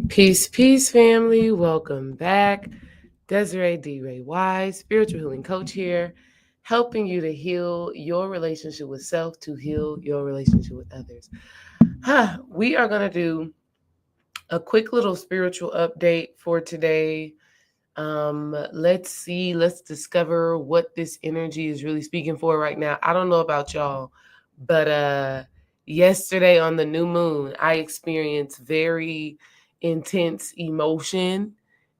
Peace, family. Welcome back. Desiree D. Ray Wise, spiritual healing coach here, helping you to heal your relationship with self to heal your relationship with others. We are going to do a quick little spiritual update for today. Let's discover what this energy is really speaking for right now. I don't know about y'all, but yesterday on the new moon, I experienced very intense emotion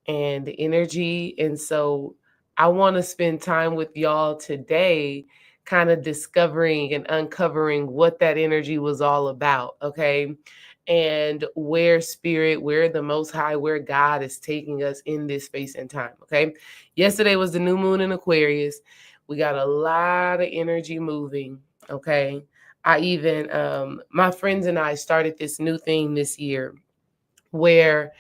and energy. And so I want to spend time with y'all today, kind of discovering and uncovering what that energy was all about. Okay. And where spirit, where the most high, where God is taking us in this space and time. Okay. Yesterday was the new moon in Aquarius. We got a lot of energy moving. Okay. I even, my friends and I started this new thing this year where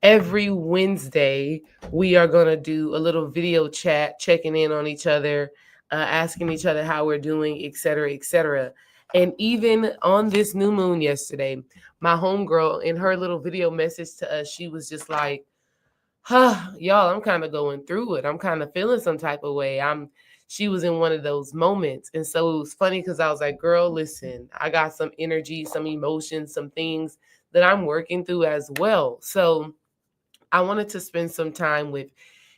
every Wednesday we are going to do a little video chat, checking in on each other, asking each other how we're doing, et cetera, et cetera. And even on this new moon yesterday, my homegirl in her little video message to us, she was just like, y'all, I'm kind of going through it. I'm kind of feeling some type of way. She was in one of those moments. And so it was funny because I was like, girl, listen, I got some energy, some emotions, some things that I'm working through as well. So I wanted to spend some time with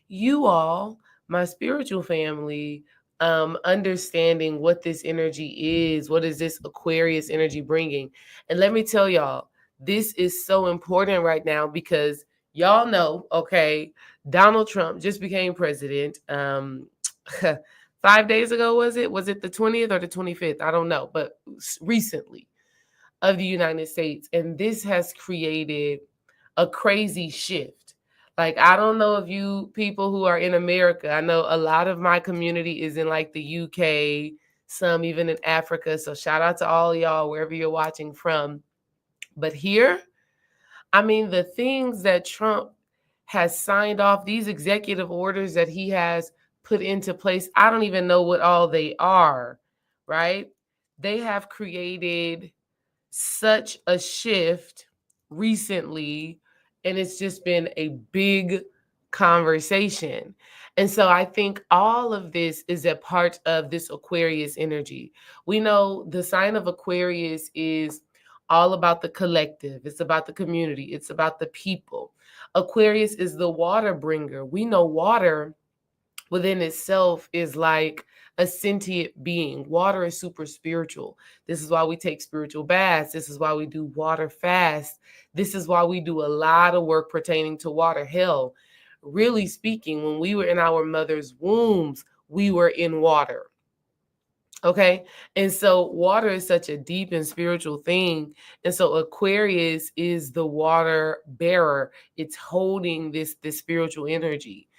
you all, my spiritual family, understanding what this energy is. What is this Aquarius energy bringing? And let me tell y'all, this is so important right now because y'all know, okay, Donald Trump just became president. 5 days ago, was it? Was it the 20th or the 25th? I don't know, but recently of the United States. And this has created a crazy shift. Like, I don't know if you people who are in America, I know a lot of my community is in like the UK, some even in Africa. So shout out to all y'all wherever you're watching from. But here, I mean, the things that Trump has signed off, these executive orders that he has put into place, I don't even know what all they are, right? They have created such a shift recently, and it's just been a big conversation. And so I think all of this is a part of this Aquarius energy. We know the sign of Aquarius is all about the collective, it's about the community, it's about the people. Aquarius is the water bringer. We know water within itself is like a sentient being. Water is super spiritual. This is why we take spiritual baths. This is why we do water fast. This is why we do a lot of work pertaining to water. Hell, really speaking, when we were in our mother's wombs, we were in water. Okay. And so water is such a deep and spiritual thing. And so Aquarius is the water bearer. It's holding this spiritual energy.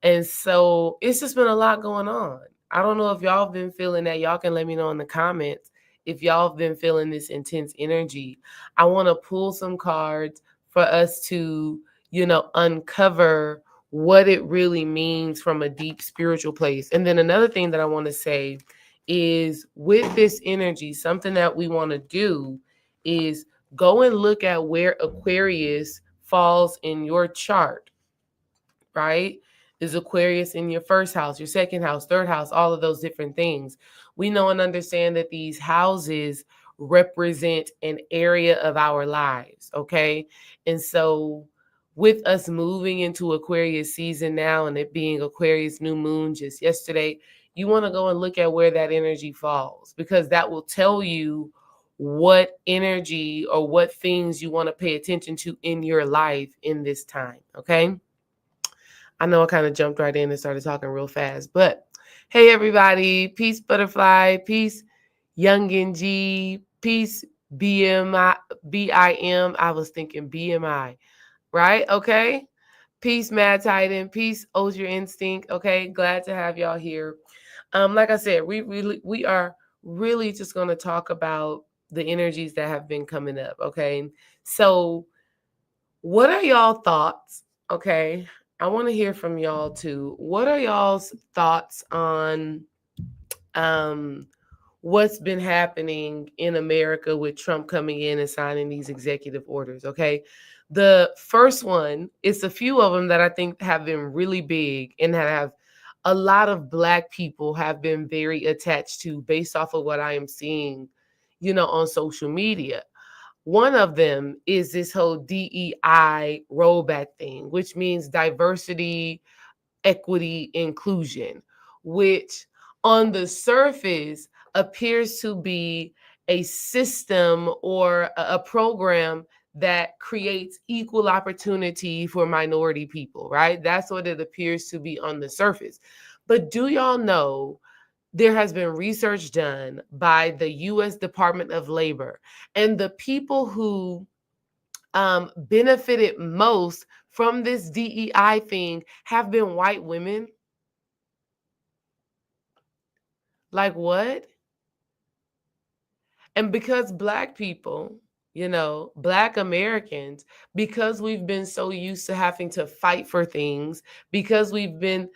And so it's just been a lot going on. I don't know if y'all have been feeling that. Y'all can let me know in the comments if y'all have been feeling this intense energy. I want to pull some cards for us to, uncover what it really means from a deep spiritual place. And then another thing that I want to say is with this energy, something that we want to do is go and look at where Aquarius falls in your chart, right? Is Aquarius in your first house, your second house, third house, all of those different things? We know and understand that these houses represent an area of our lives, okay? And so with us moving into Aquarius season now and it being Aquarius new moon just yesterday, you want to go and look at where that energy falls because that will tell you what energy or what things you want to pay attention to in your life in this time, okay? I know I kind of jumped right in and started talking real fast, but hey, everybody, peace, butterfly, peace, youngin G, peace, BMI, BIM. I was thinking BMI, right? Okay. Peace, Mad Titan, peace, O's Your Instinct. Okay, glad to have y'all here. Like I said, we are really just gonna talk about the energies that have been coming up. Okay, so what are y'all thoughts? Okay. I want to hear from y'all too. What are y'all's thoughts on um what's been happening in America with Trump coming in and signing these executive orders, okay? The first one, it's a few of them that I think have been really big and that have a lot of Black people have been very attached to based off of what I am seeing, on social media. One of them is this whole DEI rollback thing, which means diversity, equity, inclusion, which on the surface appears to be a system or a program that creates equal opportunity for minority people, right? That's what it appears to be on the surface. But do y'all know there has been research done by the US Department of Labor, and the people who benefited most from this DEI thing have been white women? Like what? And because Black people, Black Americans, because we've been so used to having to fight for things, because we've been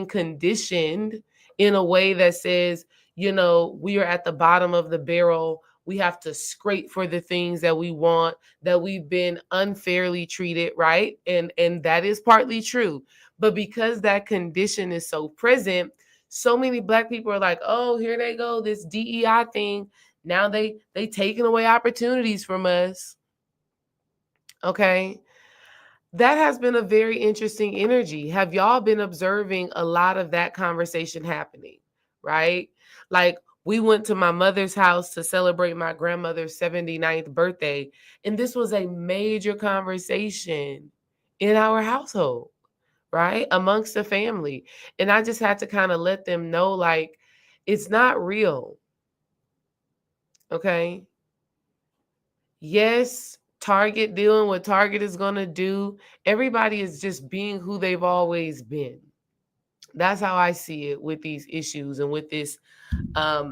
conditioned in a way that says, we are at the bottom of the barrel. We have to scrape for the things that we want, that we've been unfairly treated, right? And that is partly true. But because that condition is so present, so many Black people are like, oh, here they go, this DEI thing. Now they taking away opportunities from us. Okay. That has been a very interesting energy. Have y'all been observing a lot of that conversation happening? Right? Like, we went to my mother's house to celebrate my grandmother's 79th birthday, and this was a major conversation in our household, right? Amongst the family. And I just had to kind of let them know, like, it's not real. Okay. Yes, Target doing what Target is going to do. Everybody is just being who they've always been. That's how I see it with these issues and with this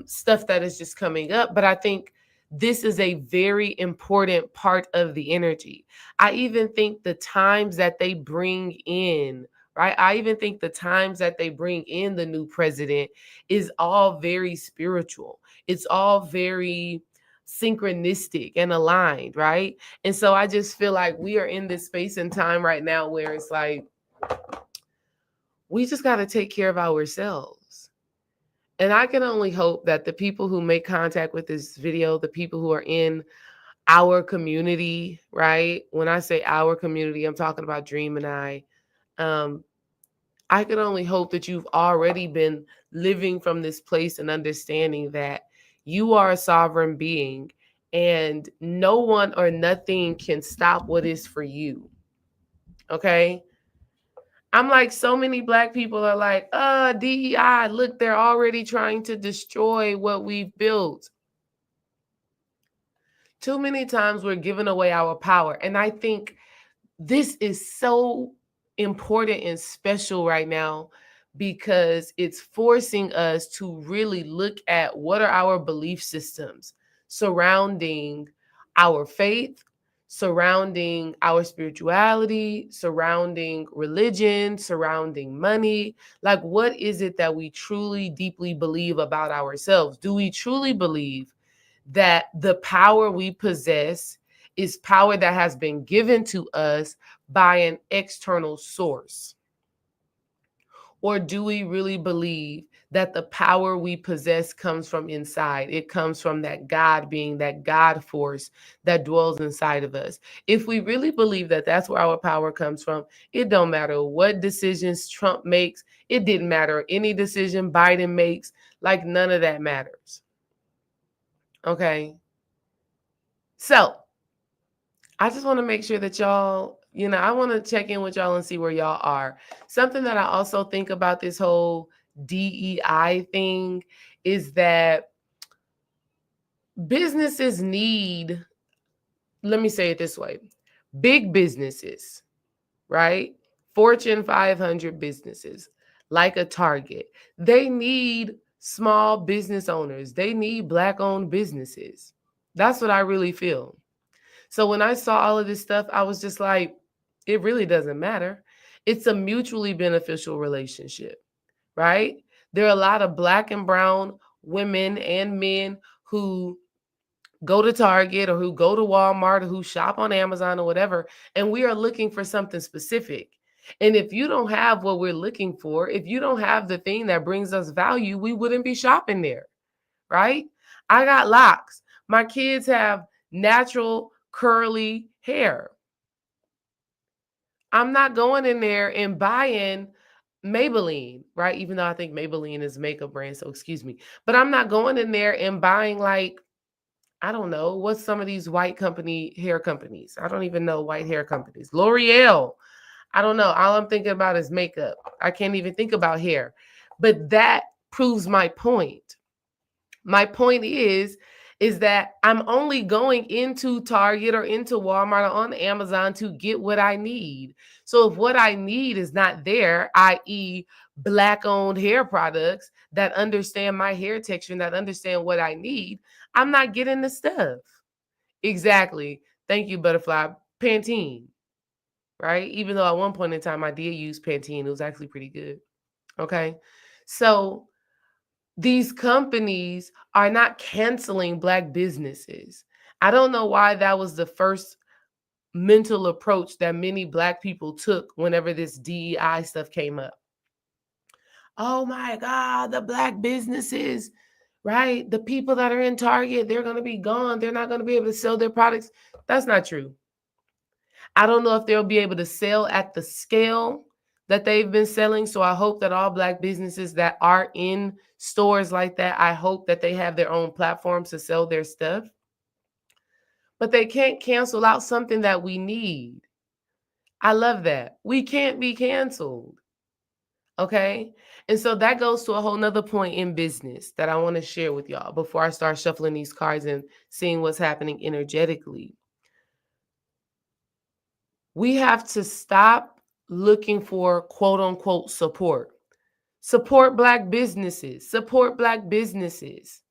stuff that is just coming up. But I think this is a very important part of the energy. I even think the times that they bring in, right? I even think the times that they bring in the new president is all very spiritual. It's all very synchronistic and aligned, right? And so I just feel like we are in this space and time right now where it's like, we just got to take care of ourselves. And I can only hope that the people who make contact with this video, the people who are in our community, right? When I say our community, I'm talking about Dream and um, I can only hope that you've already been living from this place and understanding that you are a sovereign being and no one or nothing can stop what is for you. Okay? I'm like, so many Black people are like, DEI, look, they're already trying to destroy what we've built. Too many times we're giving away our power. And I think this is so important and special right now because it's forcing us to really look at what are our belief systems surrounding our faith, surrounding our spirituality, surrounding religion, surrounding money. Like, what is it that we truly deeply believe about ourselves? Do we truly believe that the power we possess is power that has been given to us by an external source? Or do we really believe that the power we possess comes from inside? It comes from that God being, that God force that dwells inside of us. If we really believe that that's where our power comes from, it don't matter what decisions Trump makes. It didn't matter any decision Biden makes. Like, none of that matters. Okay. So I just want to make sure that y'all, I want to check in with y'all and see where y'all are. Something that I also think about this whole DEI thing is that businesses need, let me say it this way, big businesses, right? Fortune 500 businesses like a Target, they need small business owners. They need Black owned businesses. That's what I really feel. So when I saw all of this stuff, I was just like, it really doesn't matter. It's a mutually beneficial relationship, right? There are a lot of Black and brown women and men who go to Target or who go to Walmart or who shop on Amazon or whatever, and we are looking for something specific. And if you don't have what we're looking for, if you don't have the thing that brings us value, we wouldn't be shopping there, right? I got locks. My kids have natural curly hair. I'm not going in there and buying Maybelline, right? Even though I think Maybelline is a makeup brand, so excuse me. But I'm not going in there and buying like, I don't know, what's some of these white hair companies? I don't even know white hair companies. L'Oreal. I don't know. All I'm thinking about is makeup. I can't even think about hair. But that proves my point. My point is that I'm only going into Target or into Walmart or on Amazon to get what I need. So if what I need is not there, i.e., Black owned hair products that understand my hair texture and that understand what I need, I'm not getting the stuff. Exactly. Thank you, Butterfly. Pantene, right? Even though at one point in time I did use Pantene, it was actually pretty good. Okay. So these companies are not canceling Black businesses. I don't know why that was the first mental approach that many Black people took whenever this DEI stuff came up. Oh my God, the Black businesses, right? The people that are in Target, they're going to be gone. They're not going to be able to sell their products. That's not true. I don't know if they'll be able to sell at the scale that they've been selling. So I hope that all Black businesses that are in stores like that, I hope that they have their own platforms to sell their stuff. But they can't cancel out something that we need. I love that. We can't be canceled. Okay. And so that goes to a whole nother point in business that I want to share with y'all before I start shuffling these cards and seeing what's happening energetically. We have to stop looking for quote unquote support. Support Black businesses. Support Black businesses.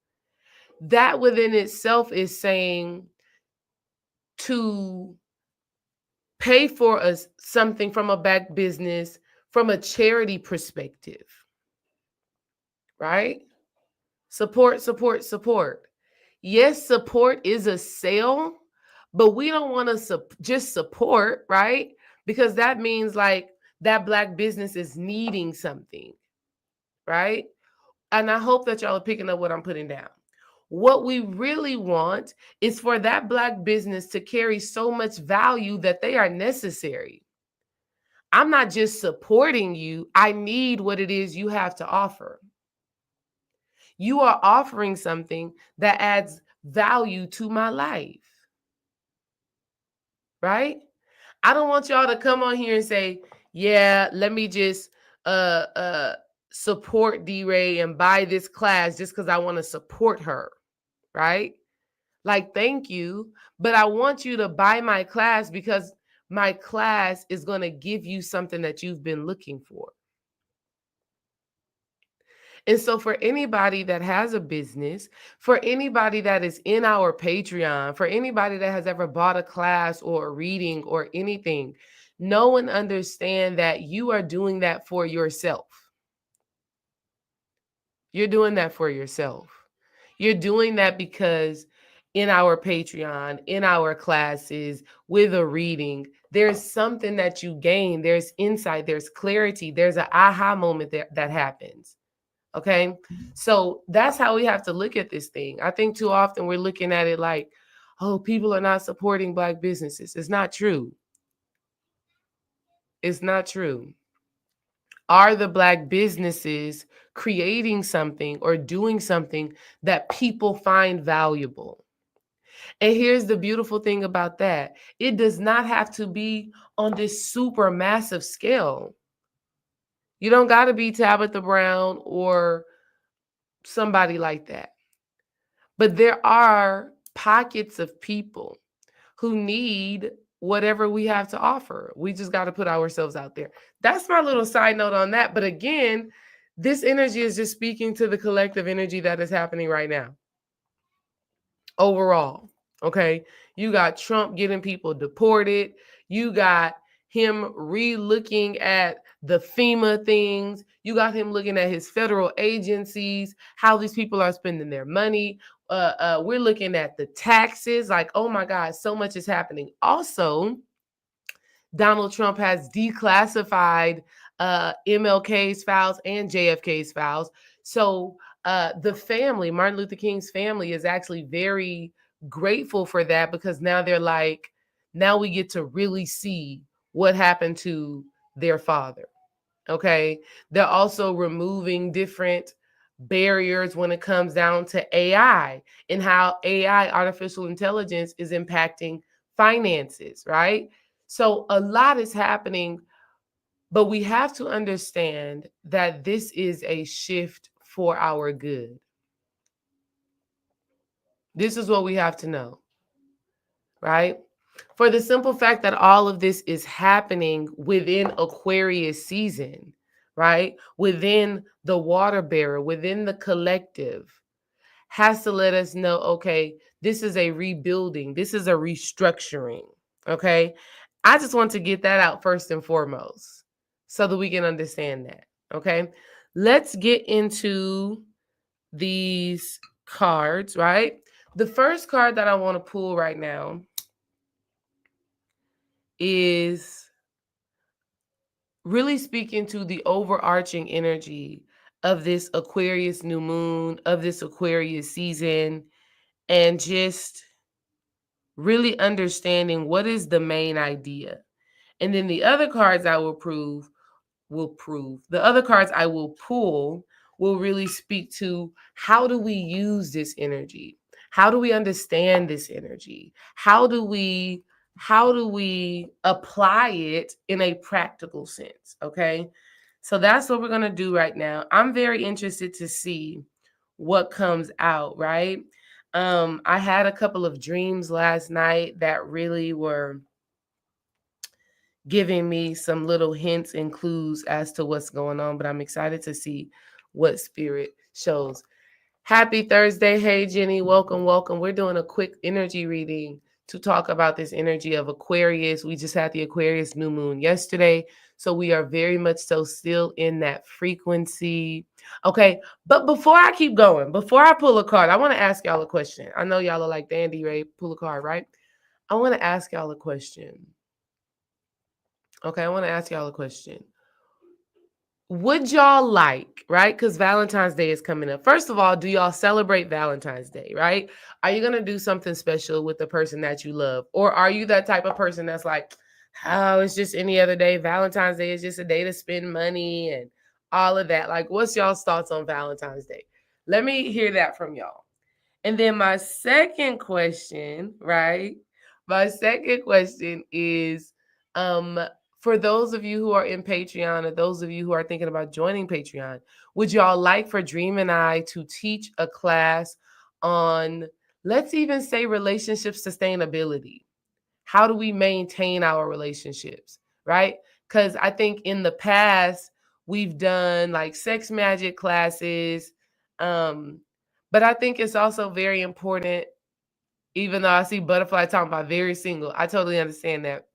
That within itself is saying to pay for something from a Black business from a charity perspective, right? Support, support, support. Yes, support is a sale, but we don't want to just support, right? Because that means like that Black business is needing something, right? And I hope that y'all are picking up what I'm putting down. What we really want is for that Black business to carry so much value that they are necessary. I'm not just supporting you. I need what it is you have to offer. You are offering something that adds value to my life, right? I don't want y'all to come on here and say, yeah, let me just support D-Ray and buy this class just because I want to support her, right? Like, thank you, but I want you to buy my class because my class is going to give you something that you've been looking for. And so for anybody that has a business, for anybody that is in our Patreon, for anybody that has ever bought a class or a reading or anything, know and understand that you are doing that for yourself. You're doing that for yourself. You're doing that because in our Patreon, in our classes, with a reading, there's something that you gain. There's insight, there's clarity, there's an aha moment that happens. Okay. So that's how we have to look at this thing. I think too often we're looking at it like, oh, people are not supporting Black businesses. It's not true. It's not true. Are the Black businesses creating something or doing something that people find valuable? And here's the beautiful thing about that. It does not have to be on this super massive scale. You don't got to be Tabitha Brown or somebody like that. But there are pockets of people who need whatever we have to offer. We just got to put ourselves out there. That's my little side note on that. But again, this energy is just speaking to the collective energy that is happening right now. Overall, okay? You got Trump getting people deported. You got him re-looking at the FEMA things. You got him looking at his federal agencies, how these people are spending their money. We're looking at the taxes. Like, oh my God, so much is happening. Also, Donald Trump has declassified MLK's files and JFK's files. So the family, Martin Luther King's family, is actually very grateful for that, because now they're like, now we get to really see what happened to their father. Okay. They're also removing different barriers when it comes down to AI and how AI, artificial intelligence, is impacting finances, right? So a lot is happening, but we have to understand that this is a shift for our good. This is what we have to know, right? For the simple fact that all of this is happening within Aquarius season, right? Within the water bearer, within the collective, has to let us know, okay, this is a rebuilding, this is a restructuring, okay? I just want to get that out first and foremost so that we can understand that, okay? Let's get into these cards, right? The first card that I want to pull right now is really speaking to the overarching energy of this Aquarius new moon, of this Aquarius season, and just really understanding what is the main idea. And then the other cards I the other cards I will pull will really speak to how do we use this energy? How do we understand this energy? How do we apply it in a practical sense? Okay. So that's what we're going to do right now. I'm very interested to see what comes out, right? I had a couple of dreams last night that really were giving me some little hints and clues as to what's going on, but I'm excited to see what spirit shows. Happy Thursday. Hey, Jenny. Welcome, welcome. We're doing a quick energy reading to talk about this energy of Aquarius. We just had the Aquarius new moon yesterday, so we are very much so still in that frequency. Okay, but before I keep going, before I pull a card, I want to ask y'all a question. I know y'all are like, Dandy Ray, pull a card, right? I want to ask y'all a question. Okay, I want to ask y'all a question. Would y'all like, right? Because Valentine's Day is coming up. First of all, do y'all celebrate Valentine's Day, right? Are you going to do something special with the person that you love? Or are you that type of person that's like, oh, it's just any other day. Valentine's Day is just a day to spend money and all of that. Like, what's y'all's thoughts on Valentine's Day? Let me hear that from y'all. And then my second question, right? My second question is, for those of you who are in Patreon, or those of you who are thinking about joining Patreon, would y'all like for Dream and I to teach a class on, let's even say, relationship sustainability? How do we maintain our relationships, right? Because I think in the past, we've done like sex magic classes. But I think it's also very important, even though I see Butterfly talking about very single, I totally understand that.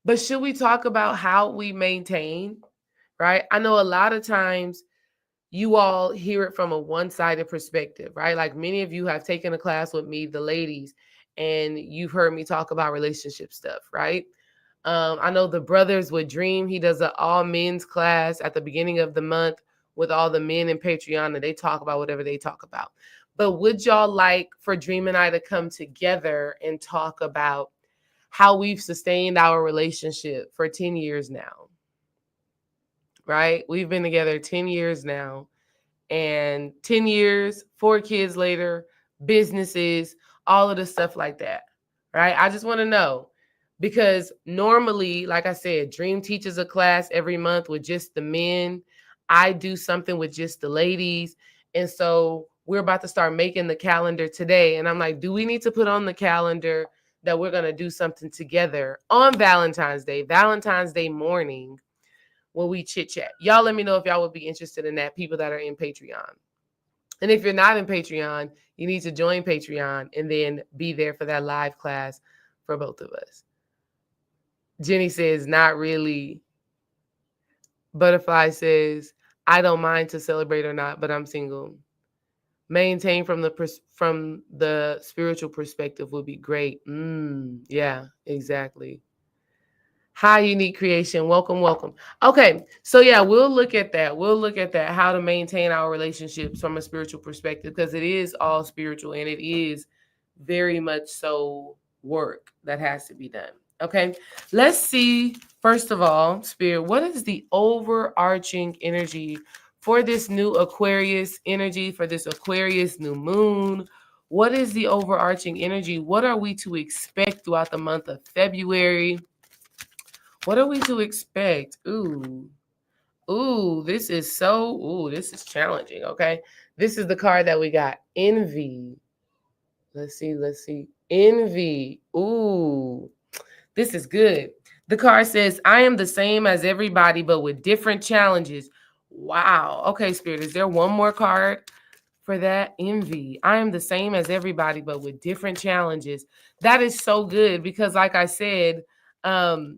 But should we talk about how we maintain, right? I know a lot of times you all hear it from a one-sided perspective, right? Like many of you have taken a class with me, the ladies, and you've heard me talk about relationship stuff, right? I know the brothers with Dream, he does an all men's class at the beginning of the month with all the men in Patreon, and they talk about whatever they talk about. But would y'all like for Dream and I to come together and talk about how we've sustained our relationship for 10 years now, right? We've been together 10 years now, and 10 years, 4 kids later, businesses, all of the stuff like that, right? I just want to know, because normally, like I said, Dream teaches a class every month with just the men. I do something with just the ladies. And so we're about to start making the calendar today. And I'm like, do we need to put on the calendar that we're going to do something together on Valentine's Day morning, when we chit chat? Y'all let me know if y'all would be interested in that, people that are in Patreon. And if you're not in Patreon, you need to join Patreon and then be there for that live class for both of us. Jenny says, not really. Butterfly says, I don't mind to celebrate or not, but I'm single. Maintain from the spiritual perspective would be great. Yeah, exactly. Hi, Unique Creation. Welcome, welcome. Okay, so yeah, we'll look at that. We'll look at that, how to maintain our relationships from a spiritual perspective, because it is all spiritual and it is very much so work that has to be done. Okay, let's see, first of all, Spirit, what is the overarching energy for this new Aquarius energy, for this Aquarius new moon? What is the overarching energy? What are we to expect throughout the month of February? What are we to expect? This is this is challenging, okay? This is the card that we got. Envy. Let's see. Envy. This is good. The card says, I am the same as everybody, but with different challenges. Wow. Okay, Spirit, is there one more card for that? Envy. I am the same as everybody, but with different challenges. That is so good because, like I said, right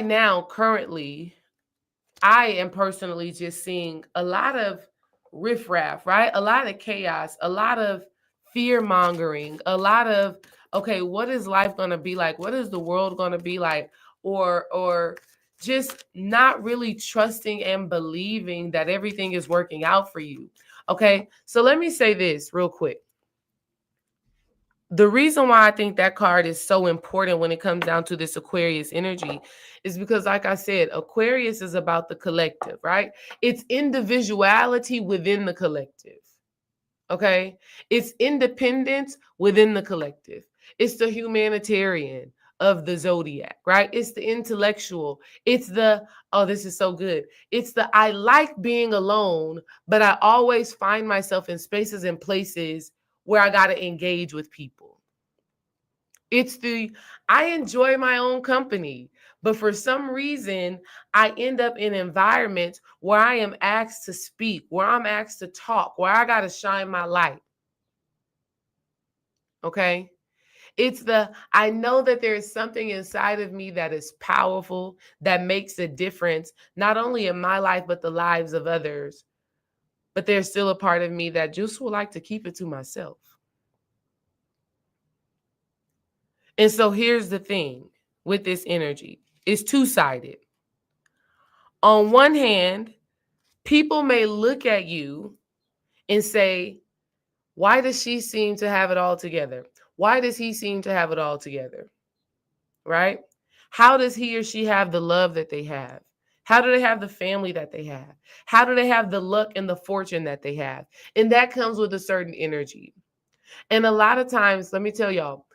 now, currently, I am personally just seeing a lot of riffraff, right? A lot of chaos, a lot of fear mongering, a lot of, okay, what is life going to be like? What is the world going to be like? Or just not really trusting and believing that everything is working out for you. Okay, so let me say this real quick. The reason why I think that card is so important when it comes down to this Aquarius energy is because, like I said, Aquarius is about the collective, right? It's individuality within the collective. Okay? It's independence within the collective. It's the humanitarian of the zodiac, right? It's the intellectual. It's the, oh, this is so good. It's the, I like being alone, but I always find myself in spaces and places where I got to engage with people. It's the, I enjoy my own company, but for some reason, I end up in environments where I am asked to speak, where I'm asked to talk, where I got to shine my light. Okay? It's the, I know that there is something inside of me that is powerful, that makes a difference, not only in my life, but the lives of others. But there's still a part of me that just would like to keep it to myself. And so here's the thing with this energy, it's two-sided. On one hand, people may look at you and say, why does she seem to have it all together? Why does he seem to have it all together? Right? How does he or she have the love that they have? How do they have the family that they have? How do they have the luck and the fortune that they have? And that comes with a certain energy. And a lot of times, let me tell y'all,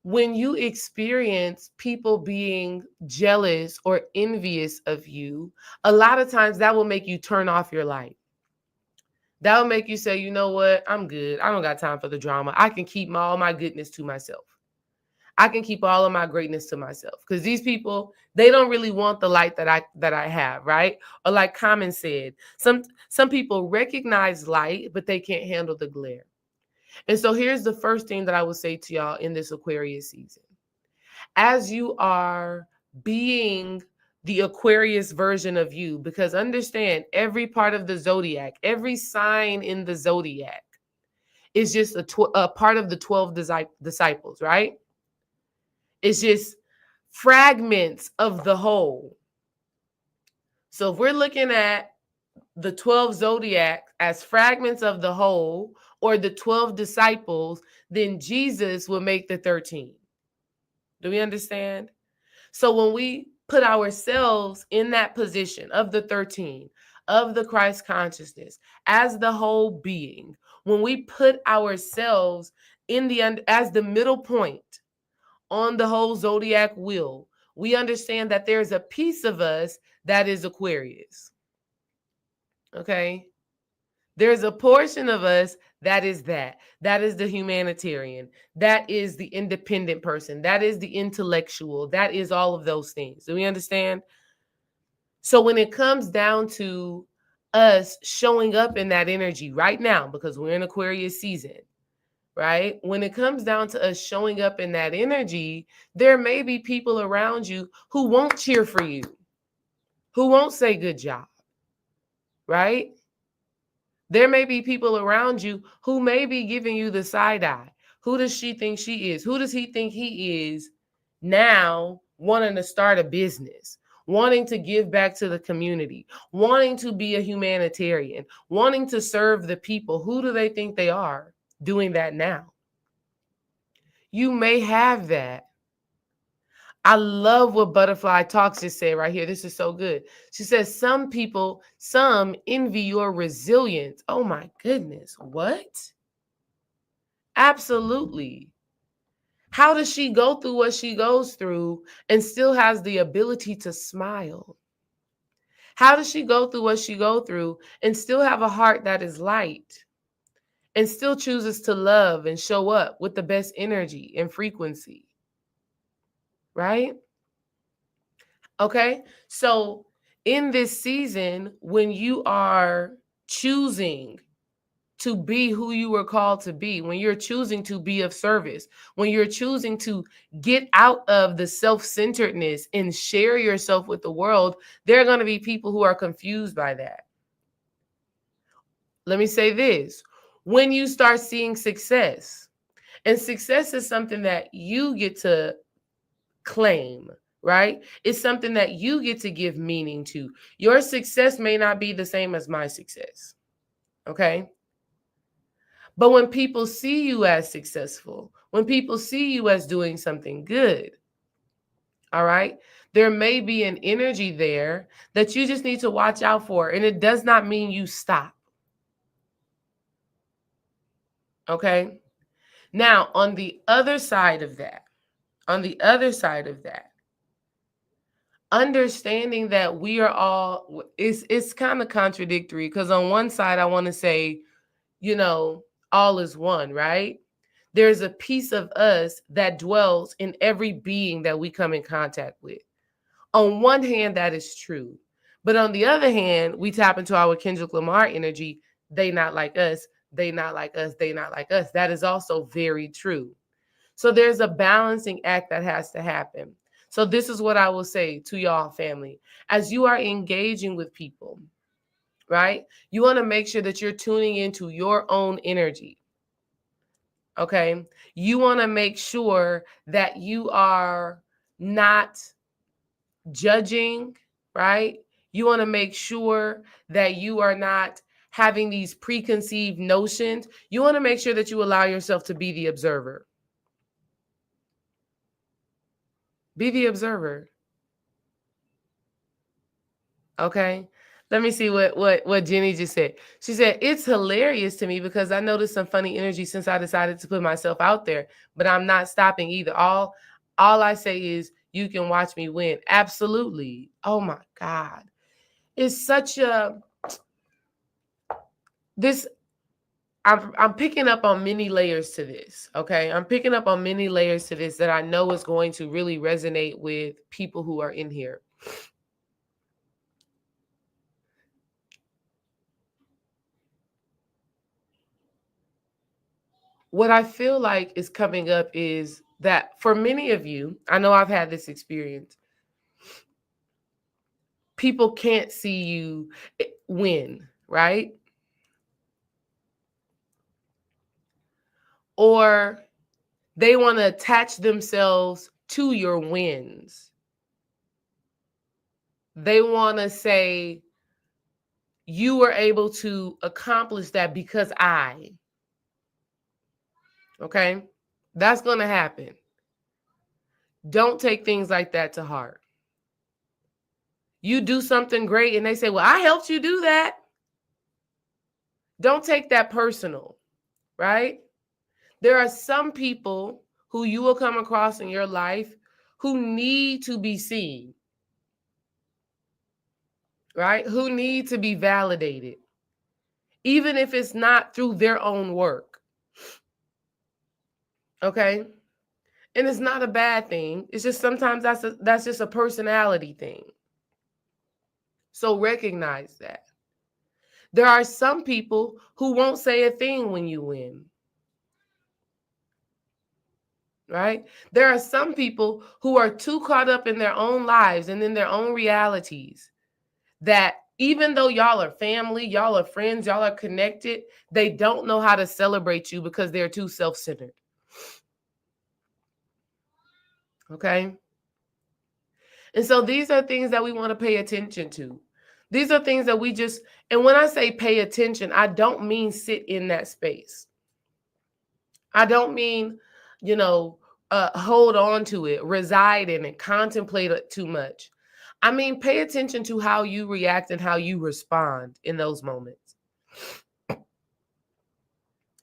when you experience people being jealous or envious of you, a lot of times that will make you turn off your light. That will make you say, you know what? I'm good. I don't got time for the drama. I can keep all my goodness to myself. I can keep all of my greatness to myself. Because these people, they don't really want the light that I have, right? Or like Common said, some people recognize light, but they can't handle the glare. And so here's the first thing that I would say to y'all in this Aquarius season. As you are being the Aquarius version of you, because understand every part of the zodiac, every sign in the zodiac is just a part of the 12 disciples, right? It's just fragments of the whole. So if we're looking at the 12 zodiac as fragments of the whole or the 12 disciples, then Jesus will make the 13. Do we understand? So when we put ourselves in that position of the 13, of the Christ consciousness, as the whole being, when we put ourselves in the as the middle point on the whole zodiac wheel, we understand that there's a piece of us that is Aquarius. Okay? There's a portion of us that is that. That is the humanitarian. That is the independent person. That is the intellectual. That is all of those things. Do we understand? So when it comes down to us showing up in that energy right now, because we're in Aquarius season, right? When it comes down to us showing up in that energy, there may be people around you who won't cheer for you, who won't say good job, right? There may be people around you who may be giving you the side eye. Who does she think she is? Who does he think he is now wanting to start a business, wanting to give back to the community, wanting to be a humanitarian, wanting to serve the people? Who do they think they are doing that now? You may have that. I love what Butterfly Talks just said right here. This is so good. She says, some people, some envy your resilience. Oh my goodness. What? Absolutely. How does she go through what she goes through and still has the ability to smile? How does she go through what she go through and still have a heart that is light and still chooses to love and show up with the best energy and frequency? Right? Okay, so in this season, when you are choosing to be who you were called to be, when you're choosing to be of service, when you're choosing to get out of the self-centeredness and share yourself with the world, there are going to be people who are confused by that. Let me say this. When you start seeing success, and success is something that you get to claim, right? It's something that you get to give meaning to. Your success may not be the same as my success, okay? But when people see you as successful, when people see you as doing something good, all right, there may be an energy there that you just need to watch out for. And it does not mean you stop, okay? Now, on the other side of that, understanding that we are all, it's kind of contradictory, because on one side I want to say, all is one, right? There's a piece of us that dwells in every being that we come in contact with. On one hand, that is true, but on the other hand, we tap into our Kendrick Lamar energy. They not like us, they not like us, they not like us. That is also very true. So there's a balancing act that has to happen. So this is what I will say to y'all, family. As you are engaging with people, right? You want to make sure that you're tuning into your own energy. Okay? You want to make sure that you are not judging, right? You want to make sure that you are not having these preconceived notions. You want to make sure that you allow yourself to be the observer. Be the observer. Okay. Let me see what Jenny just said. She said, it's hilarious to me because I noticed some funny energy since I decided to put myself out there, but I'm not stopping either. All I say is you can watch me win. Absolutely. Oh my God. It's such a this I'm picking up on many layers to this. Okay. I'm picking up on many layers to this that I know is going to really resonate with people who are in here. What I feel like is coming up is that for many of you, I know I've had this experience, people can't see you win, right? Or they want to attach themselves to your wins. They want to say, you were able to accomplish that because I. Okay? That's going to happen. Don't take things like that to heart. You do something great and they say, well, I helped you do that. Don't take that personal, right? There are some people who you will come across in your life who need to be seen, right? Who need to be validated, even if it's not through their own work. Okay? And it's not a bad thing. It's just sometimes that's just a personality thing. So recognize that. There are some people who won't say a thing when you win. right? There are some people who are too caught up in their own lives and in their own realities that even though y'all are family, y'all are friends, y'all are connected, they don't know how to celebrate you because they're too self-centered. Okay? And so these are things that we want to pay attention to. These are things that we just, and when I say pay attention, I don't mean sit in that space. I don't mean, hold on to it, reside in it, contemplate it too much. I mean, pay attention to how you react and how you respond in those moments.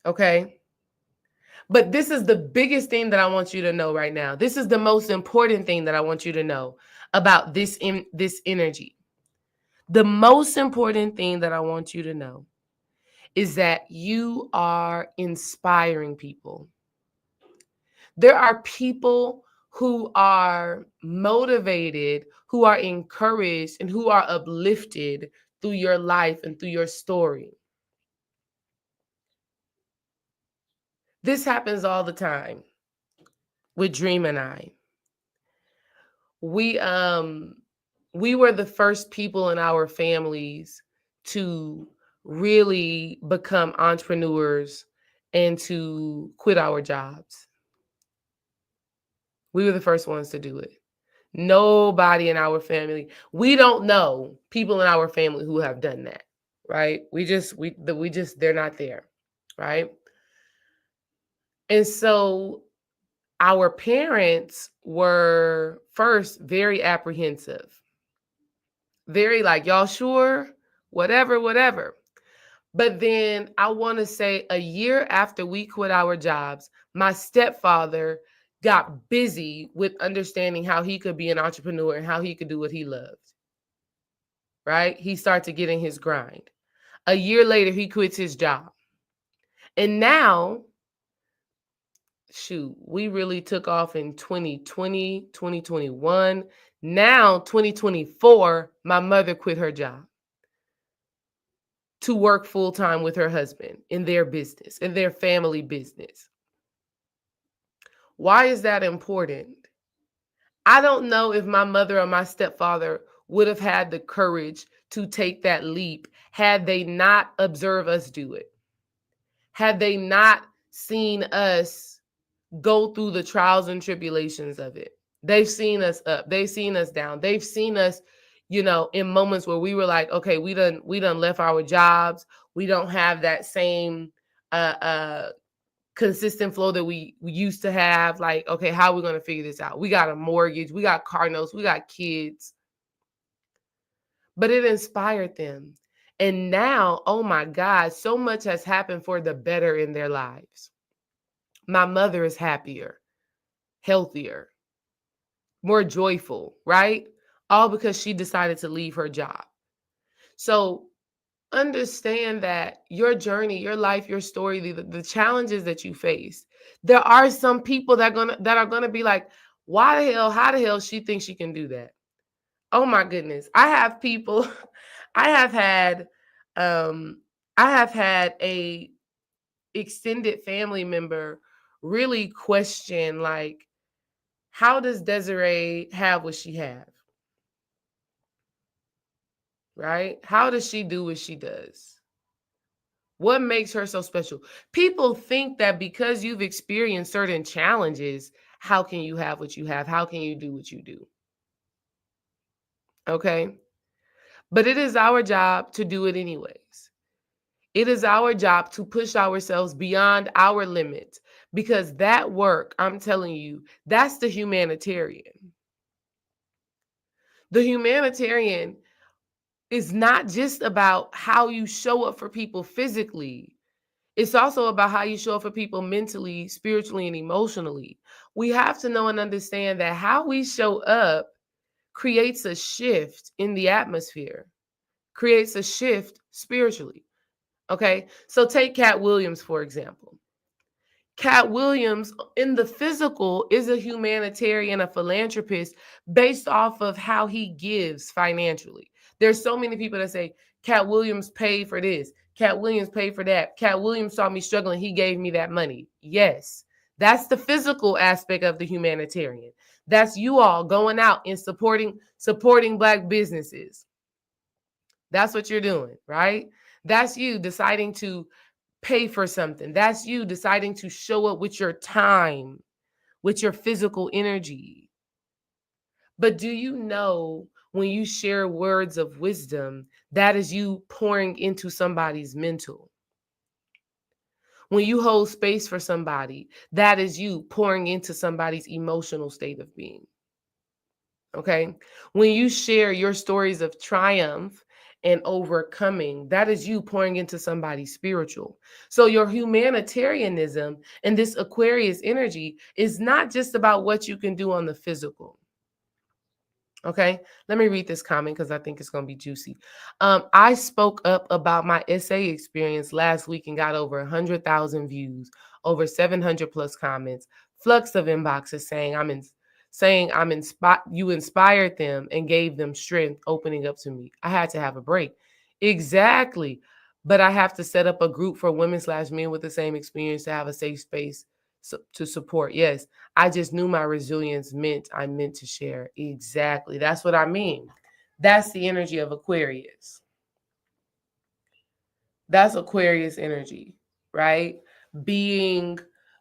Okay? But this is the biggest thing that I want you to know right now. This is the most important thing that I want you to know about this energy. The most important thing that I want you to know is that you are inspiring people. There are people who are motivated, who are encouraged, and who are uplifted through your life and through your story. This happens all the time with Dream and I. We were the first people in our families to really become entrepreneurs and to quit our jobs. We were the first ones to do it. Nobody in our family, we don't know people in our family who have done that, right? They're not there, right? And so our parents were first very apprehensive, very like, y'all sure? Whatever. But then I want to say a year after we quit our jobs, my stepfather got busy with understanding how he could be an entrepreneur and how he could do what he loved. Right? He started to get in his grind. A year later, he quits his job. And now, shoot, we really took off in 2020, 2021. Now, 2024, my mother quit her job to work full-time with her husband in their business, in their family business. Why is that important? I don't know if my mother or my stepfather would have had the courage to take that leap had they not observed us do it. Had they not seen us go through the trials and tribulations of it. They've seen us up, they've seen us down, they've seen us, in moments where we were like, okay, we done left our jobs, we don't have that same consistent flow that we used to have. Like, okay, how are we going to figure this out? We got a mortgage, we got car notes, we got kids. But it inspired them. And now, oh my God, so much has happened for the better in their lives. My mother is happier, healthier, more joyful, right? All because she decided to leave her job. So understand that your journey, your life, your story, the challenges that you face, there are some people that are gonna be like, how the hell she thinks she can do that? Oh my goodness. I have people, I have had a extended family member really question, like, how does Desiree have what she have? Right? How does she do what she does? What makes her so special? People think that because you've experienced certain challenges, how can you have what you have? How can you do what you do? Okay? But it is our job to do it anyways. It is our job to push ourselves beyond our limits, because that work, I'm telling you, that's the humanitarian. The humanitarian is not just about how you show up for people physically. It's also about how you show up for people mentally, spiritually, and emotionally. We have to know and understand that how we show up creates a shift in the atmosphere, creates a shift spiritually. Okay, so take Cat Williams, for example. Cat Williams, in the physical, is a humanitarian, a philanthropist, based off of how he gives financially. There's so many people that say, Cat Williams paid for this, Cat Williams paid for that, Cat Williams saw me struggling, he gave me that money. Yes, That's the physical aspect of the humanitarian. That's you all going out and supporting Black businesses. That's what you're doing, right? That's you deciding to pay for something. That's you deciding to show up with your time, with your physical energy. But do you know when you share words of wisdom, that is you pouring into somebody's mental? When you hold space for somebody, that is you pouring into somebody's emotional state of being. Okay? When you share your stories of triumph and overcoming, that is you pouring into somebody's spiritual. So your humanitarianism and this Aquarius energy is not just about what you can do on the physical. Okay, let me read this comment because I think it's going to be juicy. I spoke up about my essay experience last week and got over 100,000 views, over 700 plus comments, flux of inboxes saying I'm inspired. You inspired them and gave them strength, opening up to me. I had to have a break. Exactly, but I have to set up a group for women/men with the same experience to have a safe space to support. Yes, I just knew my resilience meant I meant to share. Exactly. That's what I mean. That's the energy of Aquarius. That's Aquarius energy, right? Being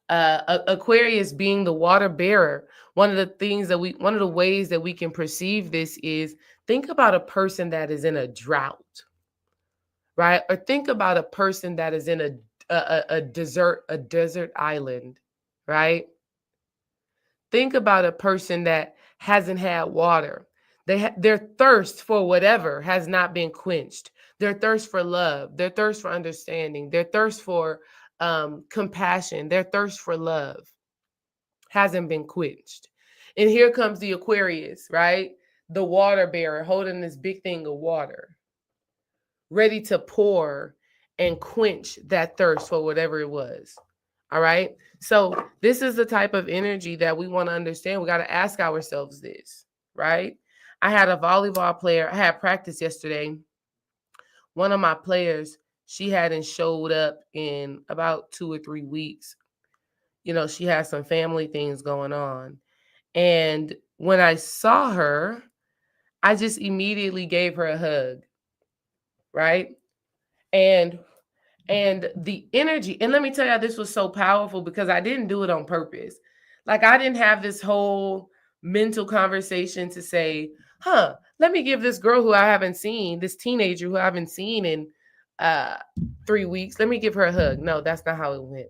Aquarius being the water bearer. One of the ways that we can perceive this is think about a person that is in a drought, right? Or think about a person that is in a desert island, right? Think about a person that hasn't had water. Their thirst for whatever has not been quenched. Their thirst for love, their thirst for understanding, their thirst for compassion, their thirst for love hasn't been quenched. And here comes the Aquarius, right? The water bearer holding this big thing of water, ready to pour and quench that thirst for whatever it was. All right. So this is the type of energy that we want to understand. We got to ask ourselves this, right? I had a volleyball player. I had practice yesterday. One of my players, she hadn't showed up in about 2 or 3 weeks. She had some family things going on. And when I saw her, I just immediately gave her a hug, right? And the energy, and let me tell you, this was so powerful because I didn't do it on purpose. Like, I didn't have this whole mental conversation to say, let me give this girl who I haven't seen, this teenager who I haven't seen in 3 weeks, let me give her a hug. No, that's not how it went.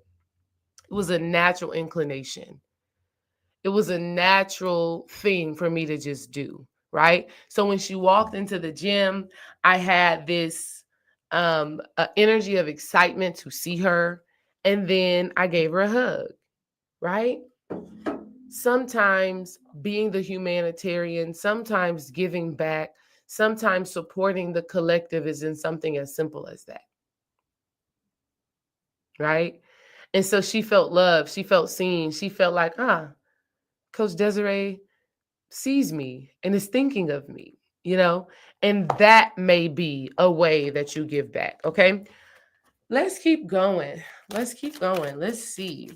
It was a natural inclination. It was a natural thing for me to just do, right? So when she walked into the gym, I had this energy of excitement to see her, and then I gave her a hug, right? Sometimes being the humanitarian, sometimes giving back, sometimes supporting the collective is in something as simple as that, right? And so she felt loved, she felt seen, she felt like, Coach Desiree sees me and is thinking of me, and that may be a way that you give back. Okay. Let's keep going. Let's keep going. Let's see.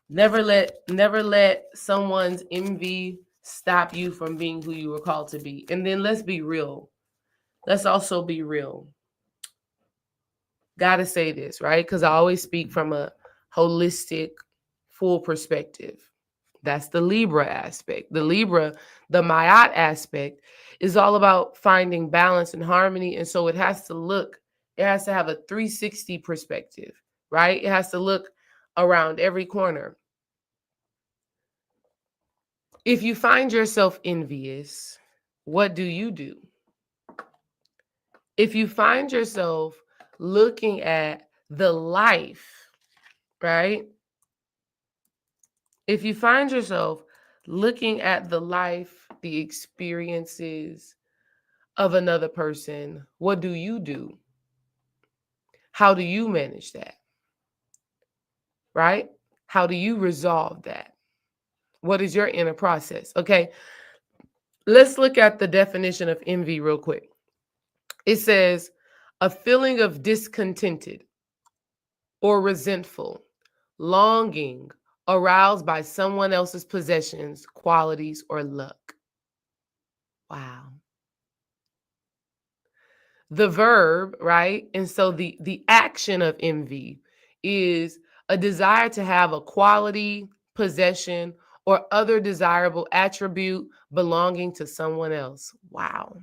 Never let someone's envy stop you from being who you were called to be. And then let's be real. Let's also be real. Gotta say this, right? Because I always speak from a holistic, full perspective. That's the Libra aspect. The Mayat aspect is all about finding balance and harmony. And so it has to have a 360 perspective, right? It has to look around every corner. If you find yourself envious, what do you do? If you find yourself looking at the life, right? If you find yourself looking at the life, the experiences of another person, what do you do? How do you manage that? Right? How do you resolve that? What is your inner process? Okay, let's look at the definition of envy real quick. It says, a feeling of discontented or resentful, longing aroused by someone else's possessions, qualities, or luck. Wow. The verb, right? And so the action of envy is a desire to have a quality, possession, or other desirable attribute belonging to someone else. Wow.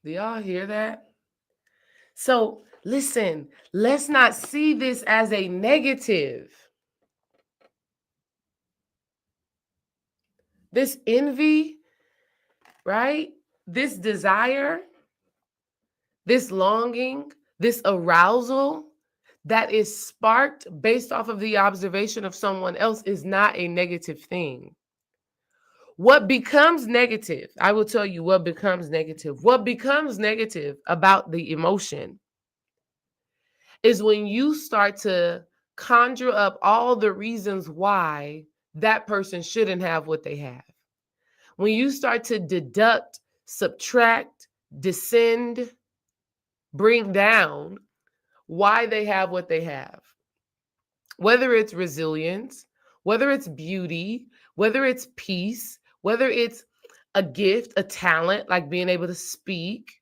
Do y'all hear that? So listen, let's not see this as a negative. This envy, right? This desire, this longing, this arousal that is sparked based off of the observation of someone else is not a negative thing. What becomes negative, I will tell you what becomes negative. What becomes negative about the emotion is when you start to conjure up all the reasons why that person shouldn't have what they have. When you start to deduct, subtract, descend, bring down why they have what they have, whether it's resilience, whether it's beauty, whether it's peace, whether it's a gift, a talent, like being able to speak,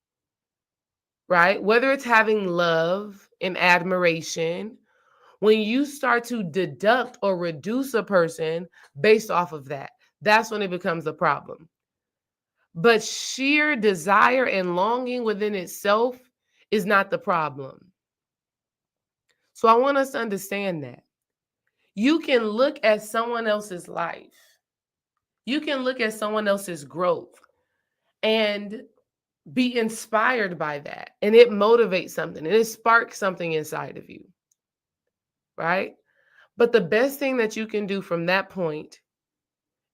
right? Whether it's having love and admiration, when you start to deduct or reduce a person based off of that, that's when it becomes a problem. But sheer desire and longing within itself is not the problem. So I want us to understand that. You can look at someone else's life. You can look at someone else's growth and be inspired by that. And it motivates something and it sparks something inside of you, right? But the best thing that you can do from that point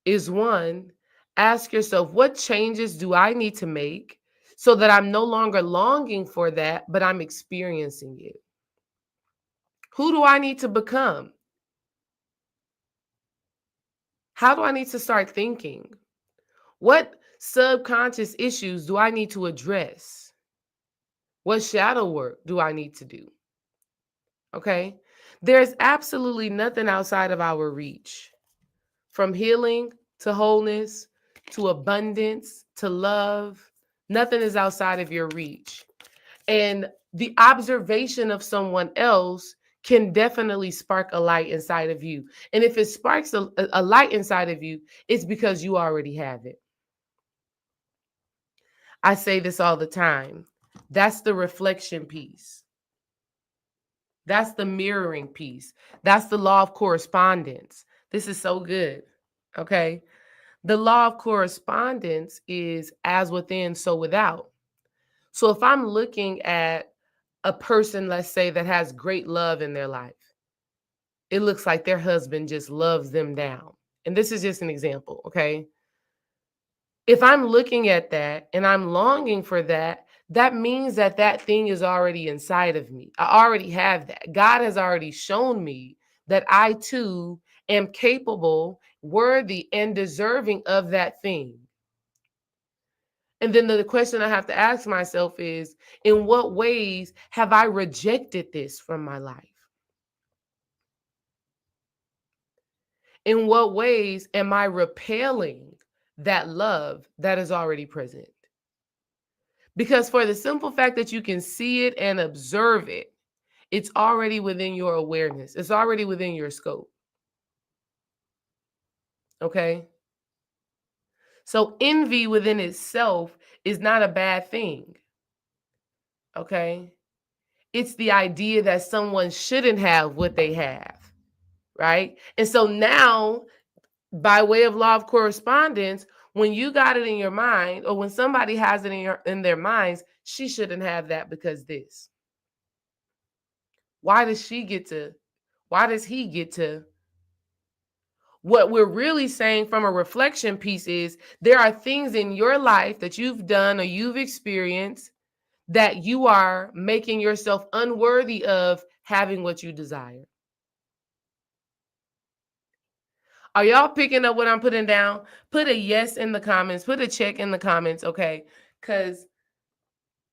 is one, ask yourself, what changes do I need to make so that I'm no longer longing for that, but I'm experiencing it? Who do I need to become? How do I need to start thinking? What subconscious issues do I need to address? What shadow work do I need to do? Okay. There's absolutely nothing outside of our reach. From healing to wholeness to abundance to love, nothing is outside of your reach. And the observation of someone else can definitely spark a light inside of you. And if it sparks a light inside of you, it's because you already have it. I say this all the time. That's the reflection piece. That's the mirroring piece. That's the law of correspondence. This is so good. Okay. The law of correspondence is as within, so without. So if I'm looking at a person, let's say, that has great love in their life, it looks like their husband just loves them down. And this is just an example. Okay. If I'm looking at that and I'm longing for that, that means that that thing is already inside of me. I already have that. God has already shown me that I too am capable, worthy, and deserving of that thing. And then the question I have to ask myself is, in what ways have I rejected this from my life? In what ways am I repelling that love that is already present? Because for the simple fact that you can see it and observe it, it's already within your awareness. It's already within your scope. Okay? So envy within itself is not a bad thing. Okay? It's the idea that someone shouldn't have what they have. Right? And so now, by way of law of correspondence, when you got it in your mind, or when somebody has it in their minds, she shouldn't have that because this. Why does she get to? Why does he get to? What we're really saying from a reflection piece is there are things in your life that you've done or you've experienced that you are making yourself unworthy of having what you desire. Are y'all picking up what I'm putting down? Put a yes in the comments. Put a check in the comments, okay? Because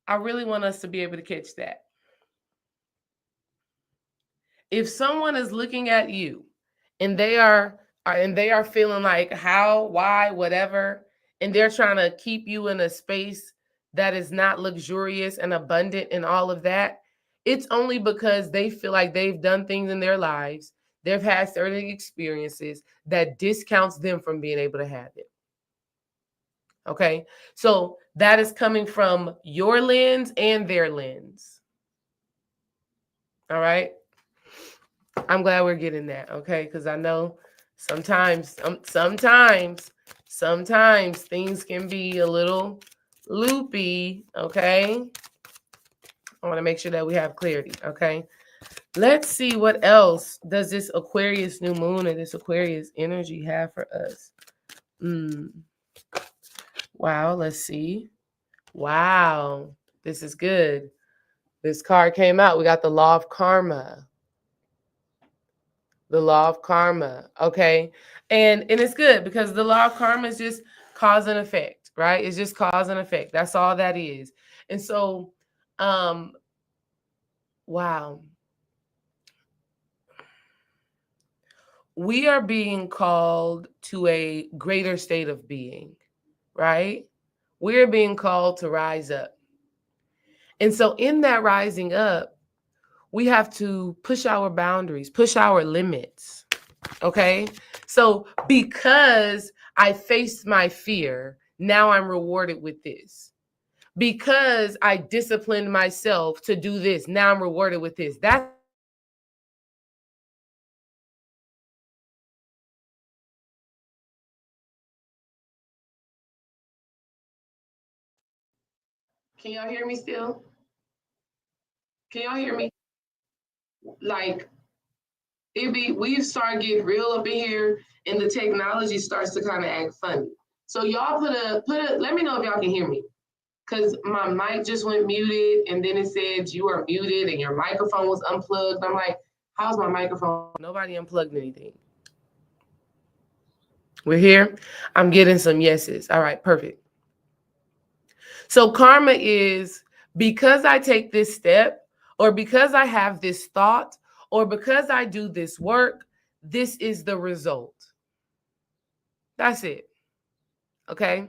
I really want us to be able to catch that. If someone is looking at you and they are feeling like how, why, whatever, and they're trying to keep you in a space that is not luxurious and abundant and all of that, it's only because they feel like they've done things in their lives, they've had certain experiences that discounts them from being able to have it. Okay? So that is coming from your lens and their lens. All right? I'm glad we're getting that, okay? Because I know sometimes things can be a little loopy, okay? I want to make sure that we have clarity, okay? Let's see what else does this Aquarius new moon and this Aquarius energy have for us. Wow, let's see. Wow, this is good. This card came out. We got the Law of Karma. The law of karma, okay? And it's good because the law of karma is just cause and effect, right? It's just cause and effect. That's all that is. And so, wow. We are being called to a greater state of being, right? We're being called to rise up. And so in that rising up, we have to push our boundaries, push our limits. Okay. So because I faced my fear, now I'm rewarded with this. Because I disciplined myself to do this, now I'm rewarded with this. That's Can y'all hear me still? Can y'all hear me? Like we start getting real up in here and the technology starts to kind of act funny. So y'all let me know if y'all can hear me. Because my mic just went muted and then it said you are muted and your microphone was unplugged. I'm like, how's my microphone? Nobody unplugged anything. We're here. I'm getting some yeses. All right, perfect. So karma is because I take this step, or because I have this thought, or because I do this work, this is the result. That's it. Okay.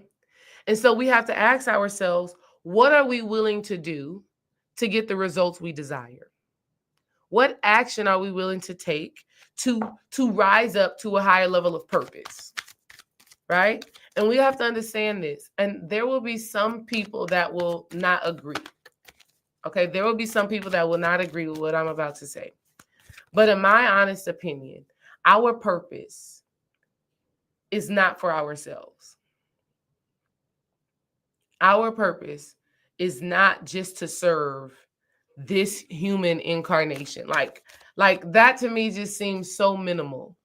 And so we have to ask ourselves, what are we willing to do to get the results we desire? What action are we willing to take to rise up to a higher level of purpose? Right? And we have to understand this. And there will be some people that will not agree. Okay, there will be some people that will not agree with what I'm about to say. But in my honest opinion, our purpose is not for ourselves. Our purpose is not just to serve this human incarnation. Like that to me just seems so minimal.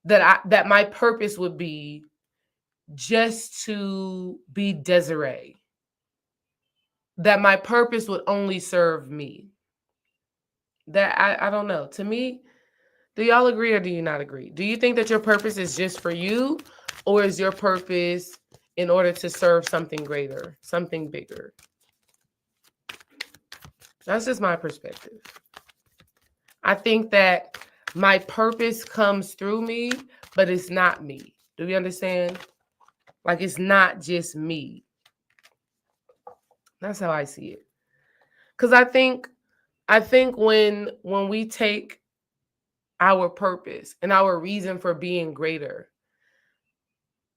That my purpose would be just to be Desiree. That my purpose would only serve me. That I don't know. To me, do y'all agree or do you not agree? Do you think that your purpose is just for you, or is your purpose in order to serve something greater, something bigger? That's just my perspective. I think that my purpose comes through me, but it's not me. Do we understand? Like it's not just me. That's how I see it. Because I think when we take our purpose and our reason for being greater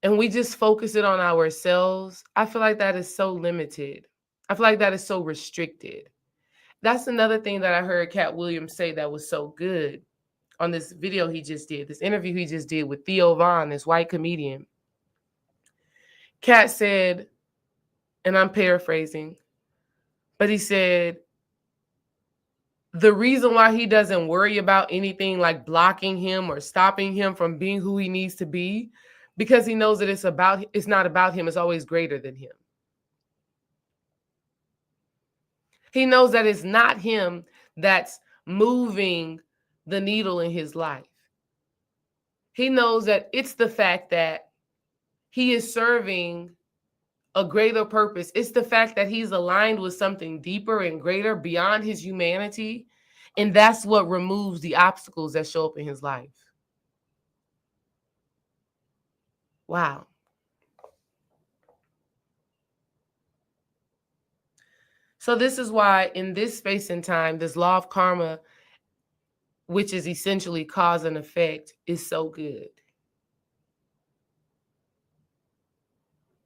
and we just focus it on ourselves, I feel like that is so limited. I feel like that is so restricted. That's another thing that I heard Cat Williams say that was so good on this video he just did, this interview he just did with Theo Von, this white comedian. Cat said, and I'm paraphrasing, but he said, the reason why he doesn't worry about anything like blocking him or stopping him from being who he needs to be, because he knows that it's not about him, it's always greater than him. He knows that it's not him that's moving the needle in his life. He knows that it's the fact that he is serving a greater purpose. It's the fact that he's aligned with something deeper and greater beyond his humanity. And that's what removes the obstacles that show up in his life. Wow. So this is why in this space and time, this law of karma, which is essentially cause and effect, is so good.